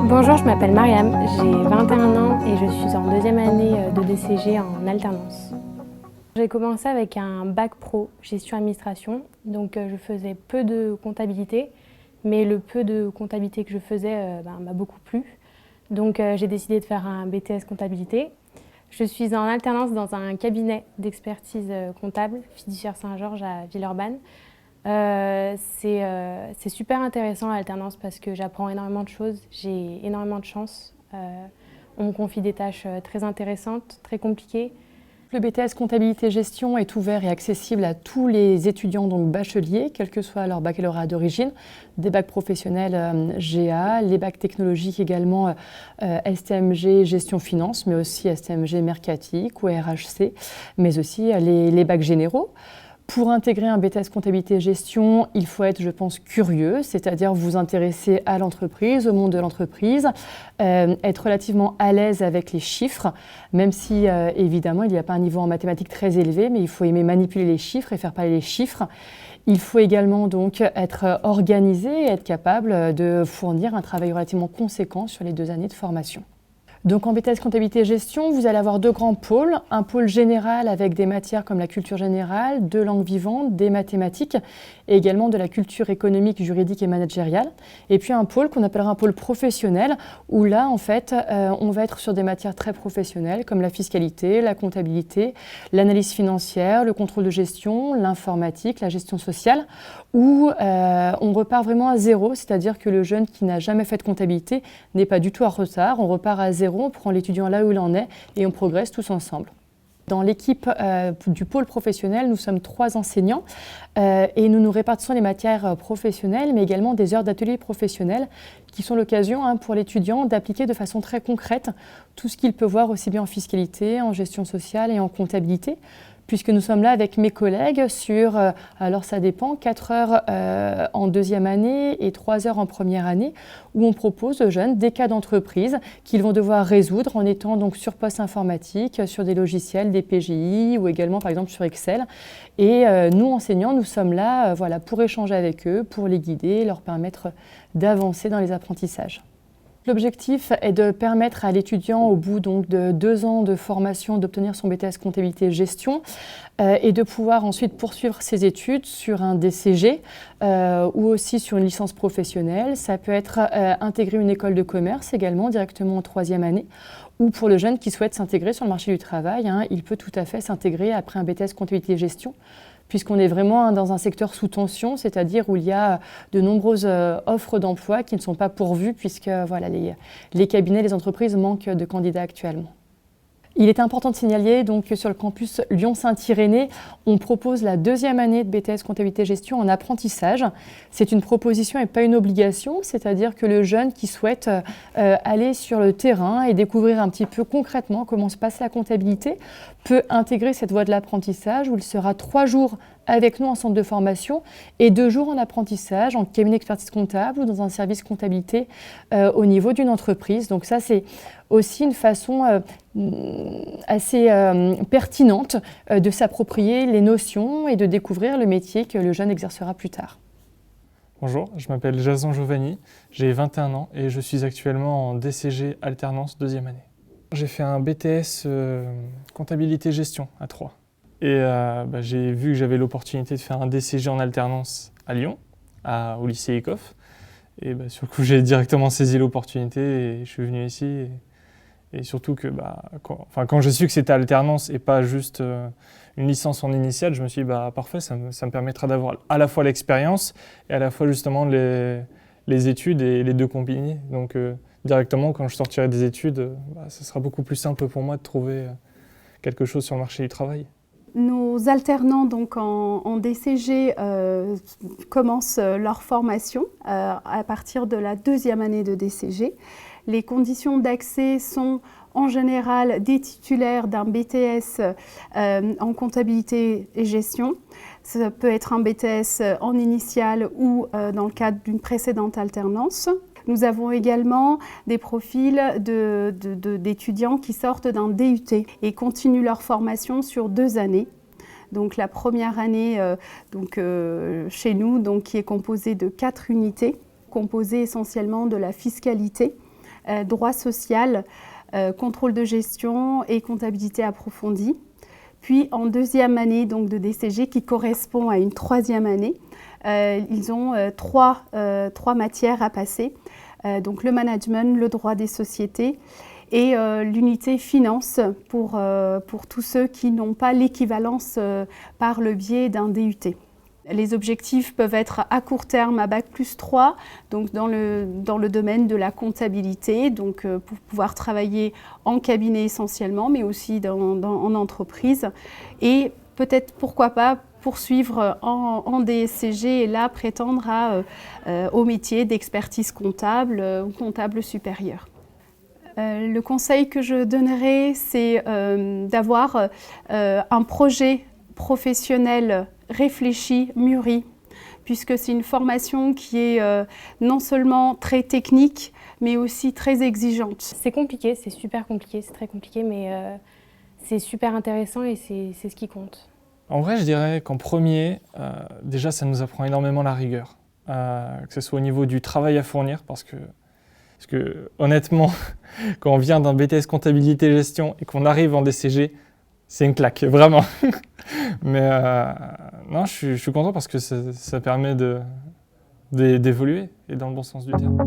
Bonjour, je m'appelle Mariam, j'ai 21 ans et je suis en deuxième année de DCG en alternance. J'ai commencé avec un bac pro gestion administration, donc je faisais peu de comptabilité, mais le peu de comptabilité que je faisais m'a beaucoup plu. Donc j'ai décidé de faire un BTS comptabilité. Je suis en alternance dans un cabinet d'expertise comptable, Fiduciaire Saint-Georges à Villeurbanne. C'est super intéressant l'alternance parce que j'apprends énormément de choses, j'ai énormément de chance. On me confie des tâches très intéressantes, très compliquées. Le BTS Comptabilité Gestion est ouvert et accessible à tous les étudiants donc bacheliers, quel que soit leur baccalauréat d'origine, des bacs professionnels GA, les bacs technologiques également STMG Gestion Finance, mais aussi STMG Mercatique ou RHC, mais aussi les bacs généraux. Pour intégrer un BTS Comptabilité Gestion, il faut être, je pense, curieux, c'est-à-dire vous intéresser à l'entreprise, au monde de l'entreprise, être relativement à l'aise avec les chiffres, même si, évidemment, il n'y a pas un niveau en mathématiques très élevé, mais il faut aimer manipuler les chiffres et faire parler les chiffres. Il faut également donc être organisé et être capable de fournir un travail relativement conséquent sur les 2 années de formation. Donc en BTS Comptabilité Gestion, vous allez avoir 2 grands pôles. Un pôle général avec des matières comme la culture générale, 2 langues vivantes, des mathématiques et également de la culture économique, juridique et managériale. Et puis un pôle qu'on appellera un pôle professionnel où là, en fait, on va être sur des matières très professionnelles comme la fiscalité, la comptabilité, l'analyse financière, le contrôle de gestion, l'informatique, la gestion sociale, où on repart vraiment à zéro, c'est-à-dire que le jeune qui n'a jamais fait de comptabilité n'est pas du tout en retard. On repart à zéro. On prend l'étudiant là où il en est et on progresse tous ensemble. Dans l'équipe du pôle professionnel, nous sommes 3 enseignants et nous nous répartissons les matières professionnelles, mais également des heures d'ateliers professionnels qui sont l'occasion pour l'étudiant d'appliquer de façon très concrète tout ce qu'il peut voir aussi bien en fiscalité, en gestion sociale et en comptabilité, puisque nous sommes là avec mes collègues sur, alors ça dépend, 4 heures en deuxième année et 3 heures en première année, où on propose aux jeunes des cas d'entreprise qu'ils vont devoir résoudre en étant donc sur poste informatique, sur des logiciels, des PGI ou également par exemple sur Excel. Et nous, enseignants, nous sommes là voilà, pour échanger avec eux, pour les guider, leur permettre d'avancer dans les apprentissages. L'objectif est de permettre à l'étudiant, au bout donc de 2 ans de formation, d'obtenir son BTS Comptabilité Gestion et de pouvoir ensuite poursuivre ses études sur un DCG ou aussi sur une licence professionnelle. Ça peut être intégrer une école de commerce également directement en 3e année, ou pour le jeune qui souhaite s'intégrer sur le marché du travail, il peut tout à fait s'intégrer après un BTS Comptabilité Gestion, puisqu'on est vraiment dans un secteur sous tension, c'est-à-dire où il y a de nombreuses offres d'emploi qui ne sont pas pourvues, puisque voilà, les cabinets, les entreprises manquent de candidats actuellement. Il est important de signaler donc, que sur le campus Lyon-Saint-Irénée, on propose la 2e année de BTS Comptabilité Gestion en apprentissage. C'est une proposition et pas une obligation, c'est-à-dire que le jeune qui souhaite aller sur le terrain et découvrir un petit peu concrètement comment se passe la comptabilité peut intégrer cette voie de l'apprentissage où il sera 3 jours avec nous en centre de formation et 2 jours en apprentissage, en cabinet d'expertise comptable ou dans un service comptabilité au niveau d'une entreprise. Donc ça, c'est aussi une façon assez pertinente de s'approprier les notions et de découvrir le métier que le jeune exercera plus tard. Bonjour, je m'appelle Jason Giovanni, j'ai 21 ans et je suis actuellement en DCG alternance 2e année. J'ai fait un BTS comptabilité gestion à Troyes. Et j'ai vu que j'avais l'opportunité de faire un DCG en alternance à Lyon, au lycée ECOF. Et sur le coup, j'ai directement saisi l'opportunité et je suis venu ici. Et surtout que quand j'ai su que c'était alternance et pas juste une licence en initiale, je me suis dit parfait, ça me permettra d'avoir à la fois l'expérience et à la fois justement les études et les 2 combinés. Donc directement, quand je sortirai des études, ce sera beaucoup plus simple pour moi de trouver quelque chose sur le marché du travail. Nos alternants donc en DCG commencent leur formation à partir de la 2e année de DCG. Les conditions d'accès sont en général des titulaires d'un BTS en comptabilité et gestion. Ça peut être un BTS en initiale ou dans le cadre d'une précédente alternance. Nous avons également des profils d'étudiants qui sortent d'un DUT et continuent leur formation sur 2 années. Donc la première année chez nous, qui est composée de 4 unités, composées essentiellement de la fiscalité, droit social, contrôle de gestion et comptabilité approfondie. Puis en deuxième année de DCG, qui correspond à une troisième année, ils ont trois matières à passer. Donc le management, le droit des sociétés et l'unité finance pour tous ceux qui n'ont pas l'équivalence par le biais d'un DUT. Les objectifs peuvent être à court terme à Bac+3, donc dans le domaine de la comptabilité, pour pouvoir travailler en cabinet essentiellement, mais aussi en entreprise. Et peut-être, pourquoi pas, poursuivre en DSCG et là prétendre au métier d'expertise comptable ou comptable supérieur. Le conseil que je donnerais, c'est d'avoir un projet professionnel réfléchi, mûri, puisque c'est une formation qui est non seulement très technique, mais aussi très exigeante. C'est compliqué, c'est super compliqué, c'est très compliqué, mais c'est super intéressant et c'est ce qui compte. En vrai, je dirais qu'en premier, déjà, ça nous apprend énormément la rigueur, que ce soit au niveau du travail à fournir, parce que honnêtement, quand on vient d'un BTS comptabilité gestion et qu'on arrive en DCG, c'est une claque, vraiment. Mais non, je suis content parce que ça permet d'évoluer et dans le bon sens du terme.